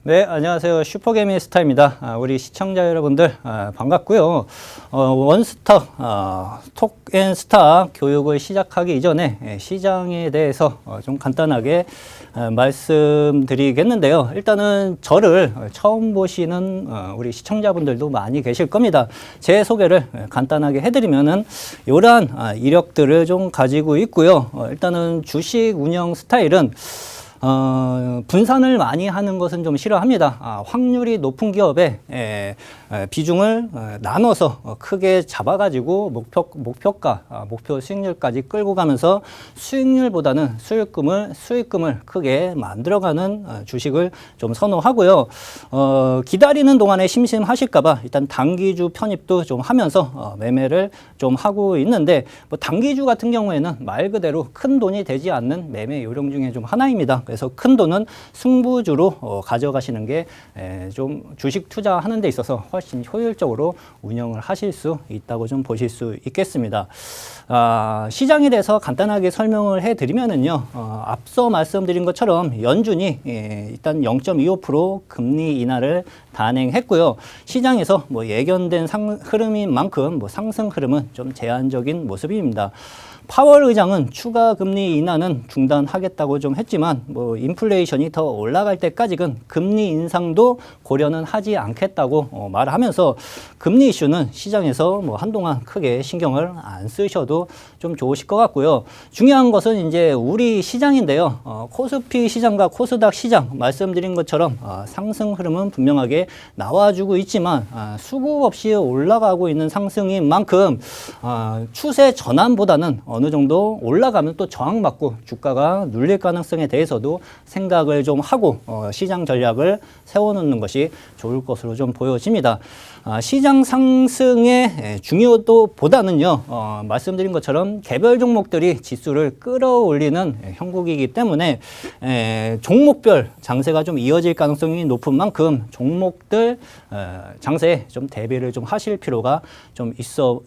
네, 안녕하세요. 슈퍼개미스타입니다. 우리 시청자 여러분들 반갑고요. 원스톱 톡앤스타 교육을 시작하기 이전에 시장에 대해서 좀 간단하게 말씀드리겠는데요. 일단은 저를 처음 보시는 우리 시청자분들도 많이 계실 겁니다. 제 소개를 간단하게 해드리면은 이러한 이력들을 좀 가지고 있고요. 일단은 주식 운영 스타일은 분산을 많이 하는 것은 좀 싫어합니다. 확률이 높은 기업에 비중을 나눠서 크게 잡아가지고 목표 수익률까지 끌고 가면서 수익률보다는 수익금을 크게 만들어가는 주식을 좀 선호하고요. 기다리는 동안에 심심하실까봐 일단 단기주 편입도 좀 하면서 매매를 좀 하고 있는데, 뭐 단기주 같은 경우에는 말 그대로 큰 돈이 되지 않는 매매 요령 중에 좀 하나입니다. 그래서 큰 돈은 승부주로 가져가시는 게 좀 주식 투자하는 데 있어서 훨씬 효율적으로 운영을 하실 수 있다고 좀 보실 수 있겠습니다. 시장에 대해서 간단하게 설명을 해드리면은요, 앞서 말씀드린 것처럼 연준이 일단 0.25% 금리 인하를 단행했고요. 시장에서 뭐 예견된 흐름인 만큼 상승 흐름은 좀 제한적인 모습입니다. 파월 의장은 추가 금리 인하는 중단하겠다고 좀 했지만, 인플레이션이 더 올라갈 때까지는 금리 인상도 고려는 하지 않겠다고 말하면서 금리 이슈는 시장에서 한동안 크게 신경을 안 쓰셔도 좀 좋으실 것 같고요. 중요한 것은 이제 우리 시장인데요. 코스피 시장과 코스닥 시장 말씀드린 것처럼 상승 흐름은 분명하게 나와주고 있지만 수급 없이 올라가고 있는 상승인 만큼 추세 전환보다는 어느 정도 올라가면 또 저항받고 주가가 눌릴 가능성에 대해서도 생각을 좀 하고 시장 전략을 세워놓는 것이 좋을 것으로 좀 보여집니다. 시장 상승의 중요도보다는요, 말씀드린 것처럼 개별 종목들이 지수를 끌어올리는 형국이기 때문에 종목별 장세가 좀 이어질 가능성이 높은 만큼 종목들 장세에 좀 대비를 좀 하실 필요가 좀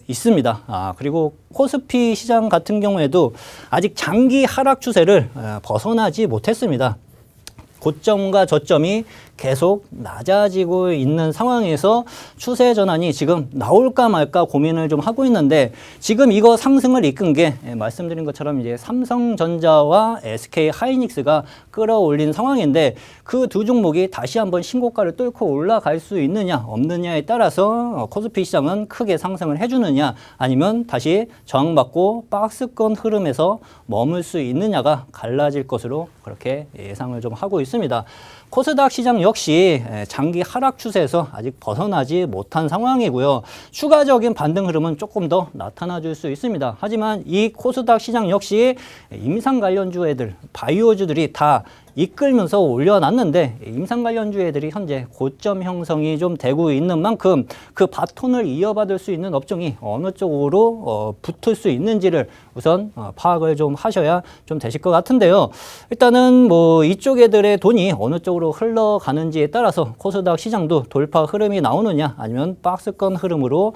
있습니다. 그리고 코스피 시장 같은 경우에도 아직 장기 하락 추세를 벗어나지 못했습니다. 고점과 저점이 계속 낮아지고 있는 상황에서 추세 전환이 지금 나올까 말까 고민을 좀 하고 있는데, 지금 이거 상승을 이끈 게 말씀드린 것처럼 이제 삼성전자와 SK 하이닉스가 끌어올린 상황인데, 그 두 종목이 다시 한번 신고가를 뚫고 올라갈 수 있느냐 없느냐에 따라서 코스피 시장은 크게 상승을 해주느냐 아니면 다시 저항받고 박스권 흐름에서 머물 수 있느냐가 갈라질 것으로 그렇게 예상을 좀 하고 있습니다. 코스닥 시장 역시 장기 하락 추세에서 아직 벗어나지 못한 상황이고요. 추가적인 반등 흐름은 조금 더 나타나 줄 수 있습니다. 하지만 이 코스닥 시장 역시 임상 관련주 애들, 바이오주들이 다 이끌면서 올려놨는데, 임상 관련주 애들이 현재 고점 형성이 좀 되고 있는 만큼 그 바톤을 이어받을 수 있는 업종이 어느 쪽으로 붙을 수 있는지를 우선 파악을 좀 하셔야 좀 되실 것 같은데요. 일단은 이쪽 애들의 돈이 어느 쪽으로 흘러가는지에 따라서 코스닥 시장도 돌파 흐름이 나오느냐 아니면 박스권 흐름으로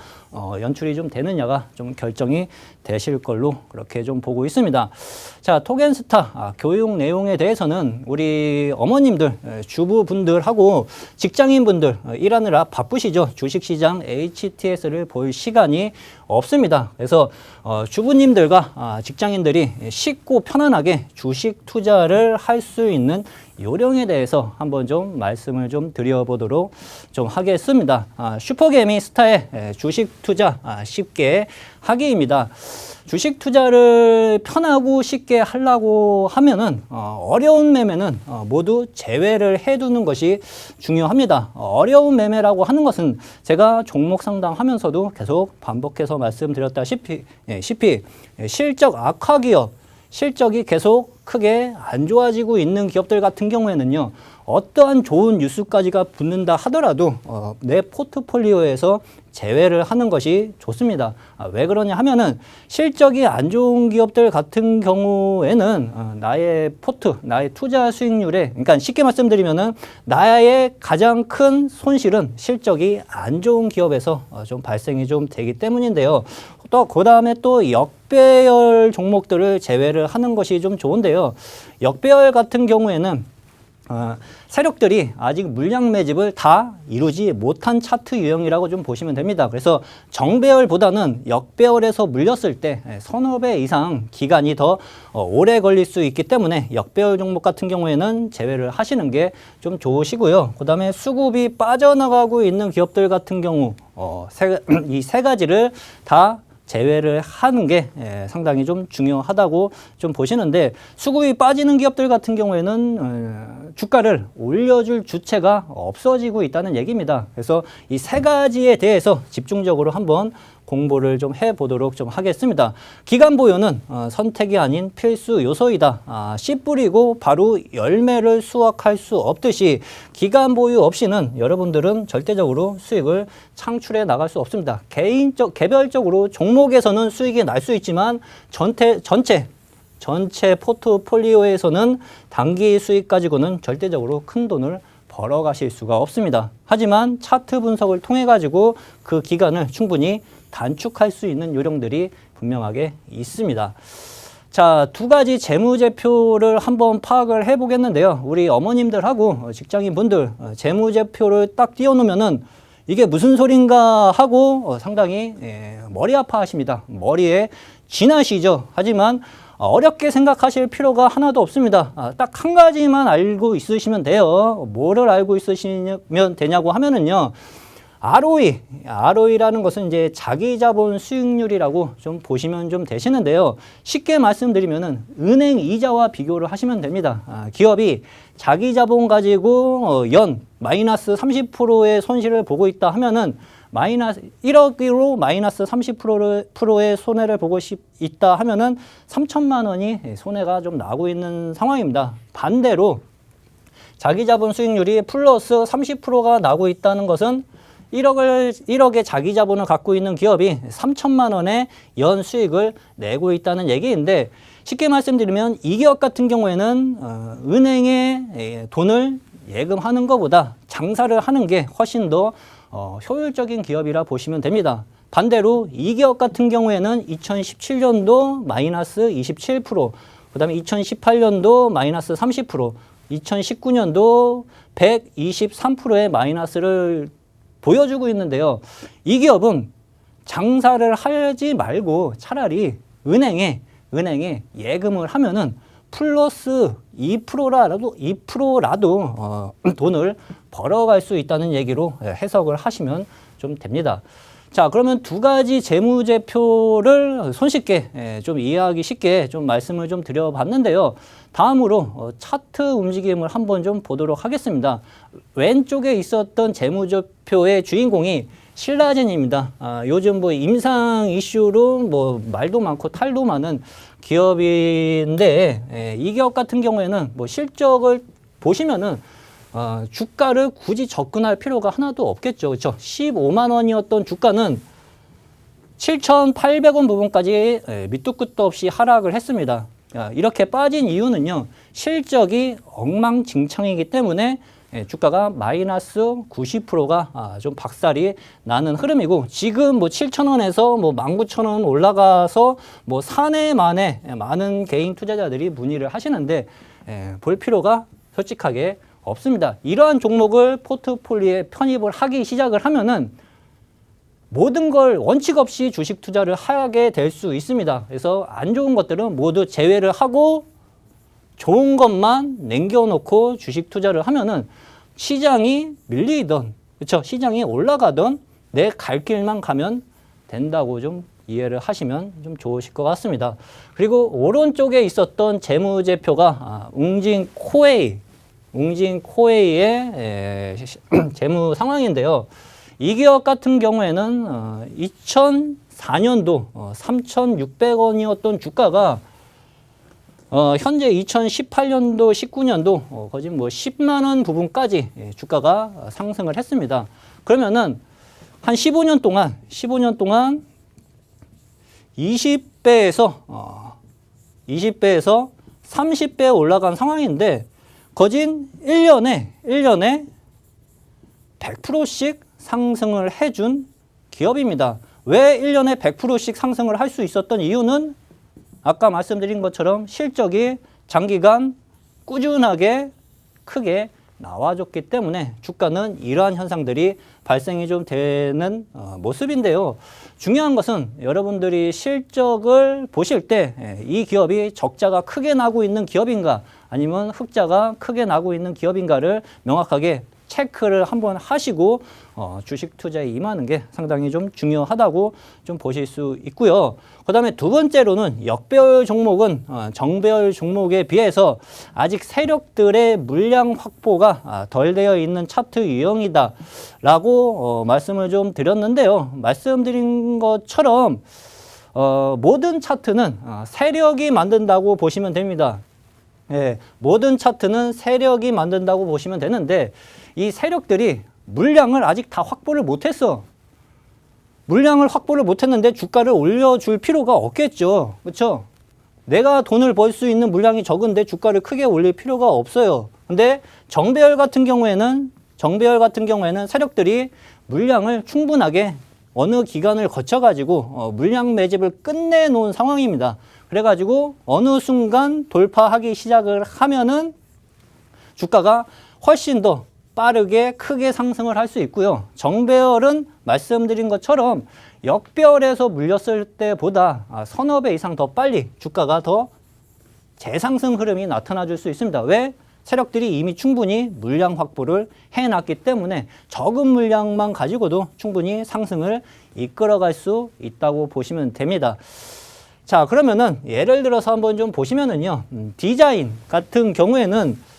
연출이 좀 되느냐가 좀 결정이 되실 걸로 그렇게 좀 보고 있습니다. 자, 톡앤스타 교육 내용에 대해서는 우리 어머님들, 주부분들하고 직장인분들 일하느라 바쁘시죠. 주식시장 HTS를 볼 시간이 없습니다. 그래서 주부님들과 직장인들이 쉽고 편안하게 주식 투자를 할 수 있는 요령에 대해서 한번 좀 말씀을 좀 드려보도록 좀 하겠습니다. 슈퍼개미 스타의 주식 투자 쉽게 하기입니다. 주식 투자를 편하고 쉽게 하려고 하면은 어려운 매매는 모두 제외를 해두는 것이 중요합니다. 어려운 매매라고 하는 것은 제가 종목 상담하면서도 계속 반복해서 말씀드렸다시피 실적 악화 기업, 실적이 계속 크게 안 좋아지고 있는 기업들 같은 경우에는요, 어떠한 좋은 뉴스까지가 붙는다 하더라도 내 포트폴리오에서 제외를 하는 것이 좋습니다. 왜 그러냐 하면은 실적이 안 좋은 기업들 같은 경우에는 나의 투자 수익률에, 그러니까 쉽게 말씀드리면은 나의 가장 큰 손실은 실적이 안 좋은 기업에서 좀 발생이 좀 되기 때문인데요. 또 그다음에 또 역배열 종목들을 제외를 하는 것이 좀 좋은데요. 역배열 같은 경우에는 세력들이 아직 물량 매집을 다 이루지 못한 차트 유형이라고 좀 보시면 됩니다. 그래서 정배열보다는 역배열에서 물렸을 때 서너 배 이상 기간이 더 오래 걸릴 수 있기 때문에 역배열 종목 같은 경우에는 제외를 하시는 게 좀 좋으시고요. 그 다음에 수급이 빠져나가고 있는 기업들 같은 경우 이 세 가지를 다 제외를 하는 게 상당히 좀 중요하다고 좀 보시는데, 수급이 빠지는 기업들 같은 경우에는 주가를 올려줄 주체가 없어지고 있다는 얘기입니다. 그래서 이 세 가지에 대해서 집중적으로 한번 공부를 좀 해보도록 좀 하겠습니다. 기간 보유는 선택이 아닌 필수 요소이다. 씨 뿌리고 바로 열매를 수확할 수 없듯이 기간 보유 없이는 여러분들은 절대적으로 수익을 창출해 나갈 수 없습니다. 개별적으로 종목에서는 수익이 날 수 있지만 전체 포트폴리오에서는 단기 수익 가지고는 절대적으로 큰 돈을 벌어 가실 수가 없습니다. 하지만 차트 분석을 통해 가지고 그 기간을 충분히 단축할 수 있는 요령들이 분명하게 있습니다. 자, 두 가지 재무제표를 한번 파악을 해보겠는데요. 우리 어머님들하고 직장인분들 재무제표를 딱 띄워놓으면은 이게 무슨 소린가 하고 상당히 머리 아파하십니다. 머리에 쥐나시죠. 하지만 어렵게 생각하실 필요가 하나도 없습니다. 딱 한 가지만 알고 있으시면 돼요. 뭐를 알고 있으시면 되냐고 하면은요. ROE라는 것은 이제 자기 자본 수익률이라고 좀 보시면 좀 되시는데요. 쉽게 말씀드리면은 은행 이자와 비교를 하시면 됩니다. 기업이 자기 자본 가지고 연 마이너스 30%의 손실을 보고 있다 하면은 마이너스 1억으로 마이너스 30%의 손해를 보고 있다 하면은 3천만 원이 손해가 좀 나고 있는 상황입니다. 반대로 자기 자본 수익률이 플러스 30%가 나고 있다는 것은 1억의 자기 자본을 갖고 있는 기업이 3천만 원의 연 수익을 내고 있다는 얘기인데, 쉽게 말씀드리면 이 기업 같은 경우에는 은행에 돈을 예금하는 것보다 장사를 하는 게 훨씬 더 효율적인 기업이라 보시면 됩니다. 반대로 이 기업 같은 경우에는 2017년도 마이너스 27%, 그 다음에 2018년도 마이너스 30%, 2019년도 123%의 마이너스를 보여주고 있는데요. 이 기업은 장사를 하지 말고 차라리 은행에 예금을 하면은 플러스 2%라도 돈을 벌어갈 수 있다는 얘기로 해석을 하시면 좀 됩니다. 자, 그러면 두 가지 재무제표를 손쉽게 좀 이해하기 쉽게 좀 말씀을 좀 드려봤는데요. 다음으로 차트 움직임을 한번 좀 보도록 하겠습니다. 왼쪽에 있었던 재무제표의 주인공이 신라젠입니다. 요즘 뭐 임상 이슈로 뭐 말도 많고 탈도 많은 기업인데, 이 기업 같은 경우에는 뭐 실적을 보시면은 주가를 굳이 접근할 필요가 하나도 없겠죠. 그렇죠? 15만 원이었던 주가는 7,800원 부분까지 밑도 끝도 없이 하락을 했습니다. 이렇게 빠진 이유는요. 실적이 엉망진창이기 때문에 주가가 마이너스 90%가 좀 박살이 나는 흐름이고, 지금 뭐 7,000원에서 뭐 19,000원 올라가서 뭐 사내 만에 많은 개인 투자자들이 문의를 하시는데 볼 필요가 솔직하게 없습니다. 이러한 종목을 포트폴리오에 편입을 하기 시작을 하면은 모든 걸 원칙 없이 주식 투자를 하게 될 수 있습니다. 그래서 안 좋은 것들은 모두 제외를 하고 좋은 것만 남겨놓고 주식 투자를 하면은 시장이 밀리던, 그렇죠? 시장이 올라가던 내 갈 길만 가면 된다고 좀 이해를 하시면 좀 좋으실 것 같습니다. 그리고 오른쪽에 있었던 재무제표가 웅진코웨이의 재무 상황인데요. 이 기업 같은 경우에는 2004년도 3,600원이었던 주가가 현재 2018년도, 19년도 거의 뭐 10만 원 부분까지 주가가 상승을 했습니다. 그러면은 한 15년 동안 20배에서 30배 올라간 상황인데, 거진 1년에 100%씩 상승을 해준 기업입니다. 왜 1년에 100%씩 상승을 할 수 있었던 이유는 아까 말씀드린 것처럼 실적이 장기간 꾸준하게 크게 나와줬기 때문에 주가는 이러한 현상들이 발생이 좀 되는 모습인데요. 중요한 것은 여러분들이 실적을 보실 때 이 기업이 적자가 크게 나고 있는 기업인가 아니면 흑자가 크게 나고 있는 기업인가를 명확하게 체크를 한번 하시고 주식 투자에 임하는 게 상당히 좀 중요하다고 좀 보실 수 있고요. 그 다음에 두 번째로는 역배열 종목은 정배열 종목에 비해서 아직 세력들의 물량 확보가 덜 되어 있는 차트 유형이다 라고 말씀을 좀 드렸는데요. 말씀드린 것처럼 모든 차트는 세력이 만든다고 보시면 됩니다. 예, 모든 차트는 세력이 만든다고 보시면 되는데 이 세력들이 물량을 아직 다 확보를 못했어. 물량을 확보를 못했는데 주가를 올려줄 필요가 없겠죠. 그렇죠? 내가 돈을 벌 수 있는 물량이 적은데 주가를 크게 올릴 필요가 없어요. 근데 정배열 같은 경우에는 세력들이 물량을 충분하게 어느 기간을 거쳐가지고 물량 매집을 끝내놓은 상황입니다. 그래가지고 어느 순간 돌파하기 시작을 하면은 주가가 훨씬 더 빠르게 크게 상승을 할 수 있고요. 정배열은 말씀드린 것처럼 역배열에서 물렸을 때보다 서너 배 이상 더 빨리 주가가 더 재상승 흐름이 나타나 줄 수 있습니다. 왜? 세력들이 이미 충분히 물량 확보를 해놨기 때문에 적은 물량만 가지고도 충분히 상승을 이끌어갈 수 있다고 보시면 됩니다. 자, 그러면은 예를 들어서 한번 좀 보시면은요. 디자인 같은 경우에는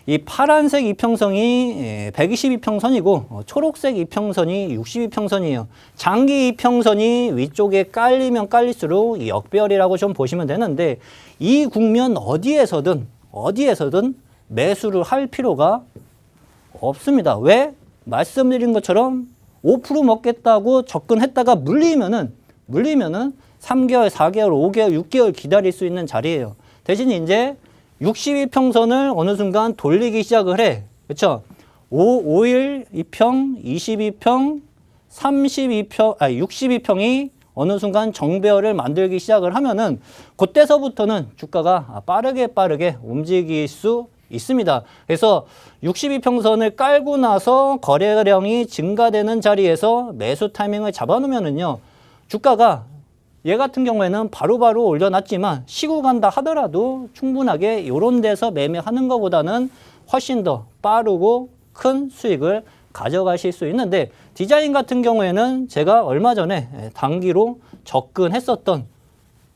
이 파란색 이평선이 122평선이고 초록색 이평선이 62평선이에요. 장기 이평선이 위쪽에 깔리면 깔릴수록 역배열이라고 좀 보시면 되는데 이 국면 어디에서든 매수를 할 필요가 없습니다. 왜? 말씀드린 것처럼 5% 먹겠다고 접근했다가 물리면은 3개월, 4개월, 5개월, 6개월 기다릴 수 있는 자리예요. 대신 이제 62평선을 어느 순간 돌리기 시작을 해. 그렇죠? 5일 2평, 22평, 62평이 어느 순간 정배열을 만들기 시작을 하면은 그때서부터는 주가가 빠르게 움직일 수 있습니다. 그래서 62평선을 깔고 나서 거래량이 증가되는 자리에서 매수 타이밍을 잡아놓으면은요, 주가가 얘 같은 경우에는 바로바로 올려놨지만 쉬고 간다 하더라도 충분하게 이런 데서 매매하는 것보다는 훨씬 더 빠르고 큰 수익을 가져가실 수 있는데 디자인 같은 경우에는 제가 얼마 전에 단기로 접근했었던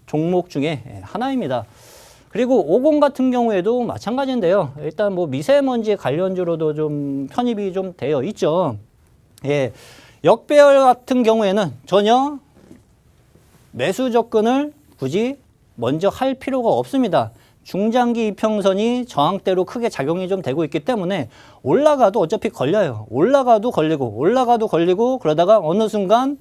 종목 중에 하나입니다. 그리고 50 같은 경우에도 마찬가지인데요. 일단 뭐 미세먼지 관련주로도 좀 편입이 좀 되어 있죠. 예, 역배열 같은 경우에는 전혀 매수 접근을 굳이 먼저 할 필요가 없습니다. 중장기 이평선이 저항대로 크게 작용이 좀 되고 있기 때문에 올라가도 어차피 걸려요. 올라가도 걸리고 그러다가 어느 순간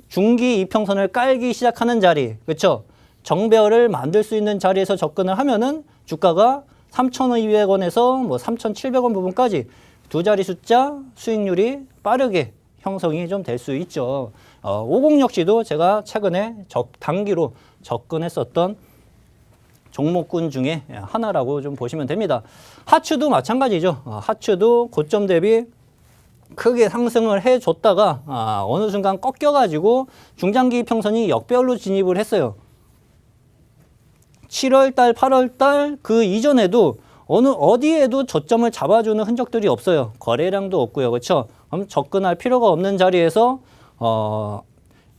중기 이평선을 깔기 시작하는 자리, 그렇죠? 정배열을 만들 수 있는 자리에서 접근을 하면은 주가가 3,200원에서 뭐 3,700원 부분까지 두 자리 숫자 수익률이 빠르게 형성이 좀 될 수 있죠. 50 역시도 제가 최근에 단기로 접근했었던 종목군 중에 하나라고 좀 보시면 됩니다. 하추도 마찬가지죠. 하추도 고점 대비 크게 상승을 해줬다가 어느 순간 꺾여가지고 중장기 평선이 역배열로 진입을 했어요. 7월달, 8월달 그 이전에도 어디에도 저점을 잡아주는 흔적들이 없어요. 거래량도 없고요. 그렇죠? 그럼 접근할 필요가 없는 자리에서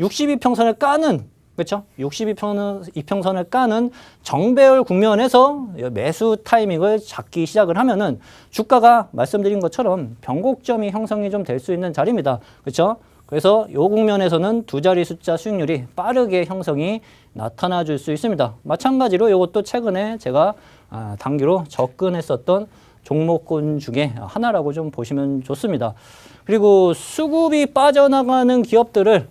62평선을 까는, 그렇죠? 62평선을 까는 정배열 국면에서 매수 타이밍을 잡기 시작을 하면은 주가가 말씀드린 것처럼 변곡점이 형성이 좀 될 수 있는 자리입니다. 그렇죠? 그래서 이 국면에서는 두 자리 숫자 수익률이 빠르게 형성이 나타나 줄 수 있습니다. 마찬가지로 이것도 최근에 제가 단기로 접근했었던 종목군 중에 하나라고 좀 보시면 좋습니다. 그리고 수급이 빠져나가는 기업들을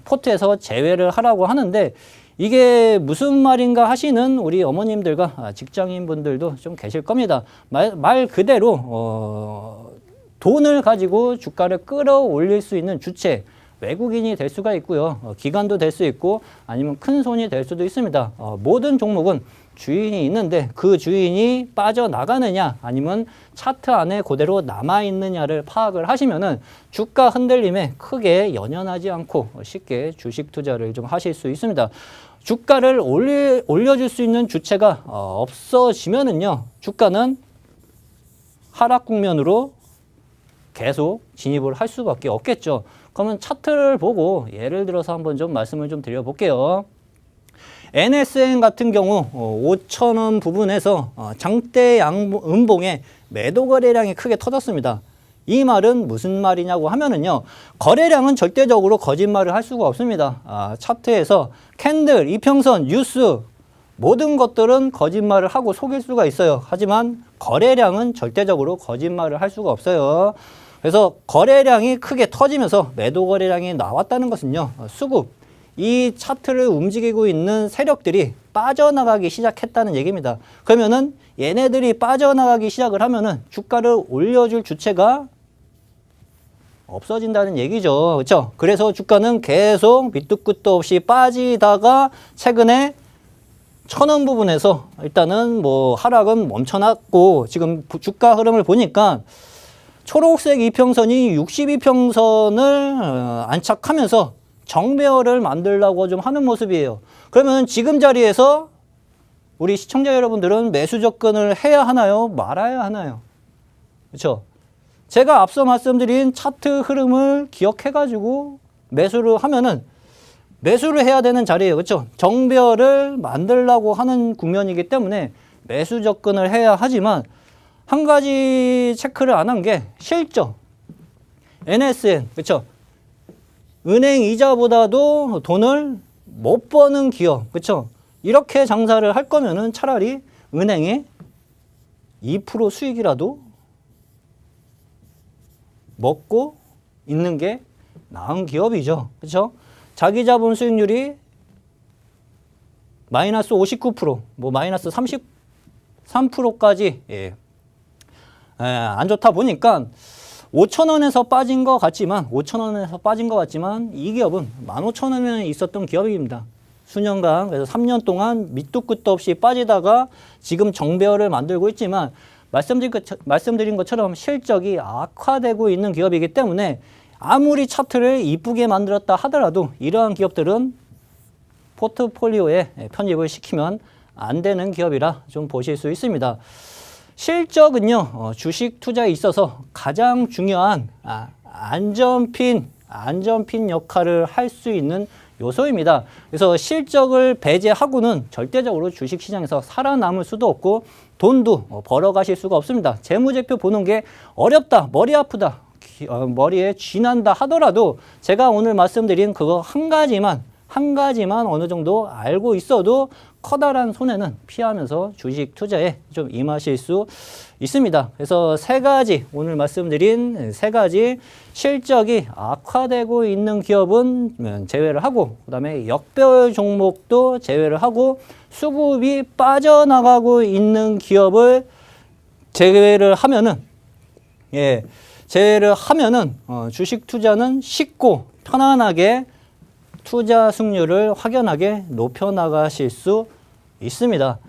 포트에서 제외를 하라고 하는데 이게 무슨 말인가 하시는 우리 어머님들과 직장인분들도 좀 계실 겁니다. 말 그대로 돈을 가지고 주가를 끌어올릴 수 있는 주체, 외국인이 될 수가 있고요. 기관도 될 수 있고 아니면 큰 손이 될 수도 있습니다. 모든 종목은 주인이 있는데 그 주인이 빠져나가느냐 아니면 차트 안에 그대로 남아있느냐를 파악을 하시면은 주가 흔들림에 크게 연연하지 않고 쉽게 주식 투자를 좀 하실 수 있습니다. 주가를 올려줄 수 있는 주체가 없어지면은요, 주가는 하락 국면으로 계속 진입을 할 수밖에 없겠죠. 그러면 차트를 보고 예를 들어서 한번 좀 말씀을 좀 드려볼게요. NSN 같은 경우 5,000원 부분에서 장대 음봉에 매도 거래량이 크게 터졌습니다. 이 말은 무슨 말이냐고 하면은요, 거래량은 절대적으로 거짓말을 할 수가 없습니다. 차트에서 캔들, 이평선, 뉴스 모든 것들은 거짓말을 하고 속일 수가 있어요. 하지만 거래량은 절대적으로 거짓말을 할 수가 없어요. 그래서 거래량이 크게 터지면서 매도 거래량이 나왔다는 것은요, 수급, 이 차트를 움직이고 있는 세력들이 빠져나가기 시작했다는 얘기입니다. 그러면은 얘네들이 빠져나가기 시작을 하면은 주가를 올려줄 주체가 없어진다는 얘기죠. 그렇죠? 그래서 주가는 계속 밑도 끝도 없이 빠지다가 최근에 1,000원 부분에서 일단은 뭐 하락은 멈춰놨고, 지금 주가 흐름을 보니까 초록색 이평선이 62평선을 안착하면서 정배열을 만들려고 좀 하는 모습이에요. 그러면 지금 자리에서 우리 시청자 여러분들은 매수 접근을 해야 하나요? 말아야 하나요? 그렇죠? 제가 앞서 말씀드린 차트 흐름을 기억해가지고 매수를 하면은 매수를 해야 되는 자리예요. 그렇죠? 정배열을 만들려고 하는 국면이기 때문에 매수 접근을 해야 하지만 한 가지 체크를 안 한 게 실적. NSN, 그렇죠? 은행 이자보다도 돈을 못 버는 기업, 그렇죠? 이렇게 장사를 할 거면은 차라리 은행에 2% 수익이라도 먹고 있는 게 나은 기업이죠, 그렇죠? 자기 자본 수익률이 마이너스 59%, 뭐 마이너스 33%까지 안 좋다 보니까 5,000원에서 빠진 것 같지만 이 기업은 15,000원에 있었던 기업입니다. 수년간, 그래서 3년 동안 밑도 끝도 없이 빠지다가 지금 정배열을 만들고 있지만 말씀드린 것처럼 실적이 악화되고 있는 기업이기 때문에 아무리 차트를 이쁘게 만들었다 하더라도 이러한 기업들은 포트폴리오에 편입을 시키면 안 되는 기업이라 좀 보실 수 있습니다. 실적은요, 주식 투자에 있어서 가장 중요한 안전핀 역할을 할 수 있는 요소입니다. 그래서 실적을 배제하고는 절대적으로 주식시장에서 살아남을 수도 없고 돈도 벌어가실 수가 없습니다. 재무제표 보는 게 어렵다, 머리 아프다, 머리에 쥐난다 하더라도 제가 오늘 말씀드린 그거 한 가지만 어느 정도 알고 있어도 커다란 손해는 피하면서 주식 투자에 좀 임하실 수 있습니다. 그래서 오늘 말씀드린 세 가지 실적이 악화되고 있는 기업은 제외를 하고, 그 다음에 역별 종목도 제외를 하고, 수급이 빠져나가고 있는 기업을 제외를 하면은 주식 투자는 쉽고 편안하게 투자 승률을 확연하게 높여나가실 수 있습니다.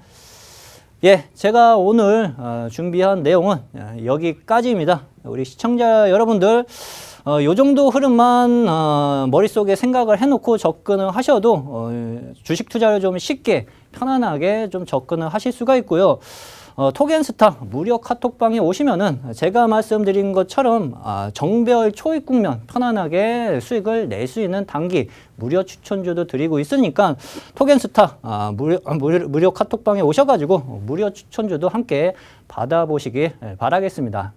제가 오늘 준비한 내용은 여기까지입니다. 우리 시청자 여러분들 요 정도 흐름만 머릿속에 생각을 해놓고 접근을 하셔도 주식 투자를 좀 쉽게 편안하게 좀 접근을 하실 수가 있고요. 톡앤스타 무료 카톡방에 오시면은 제가 말씀드린 것처럼 정배열 초입 국면 편안하게 수익을 낼 수 있는 단기 무료 추천주도 드리고 있으니까 톡앤스타 무료 카톡방에 오셔가지고 무료 추천주도 함께 받아보시길 바라겠습니다.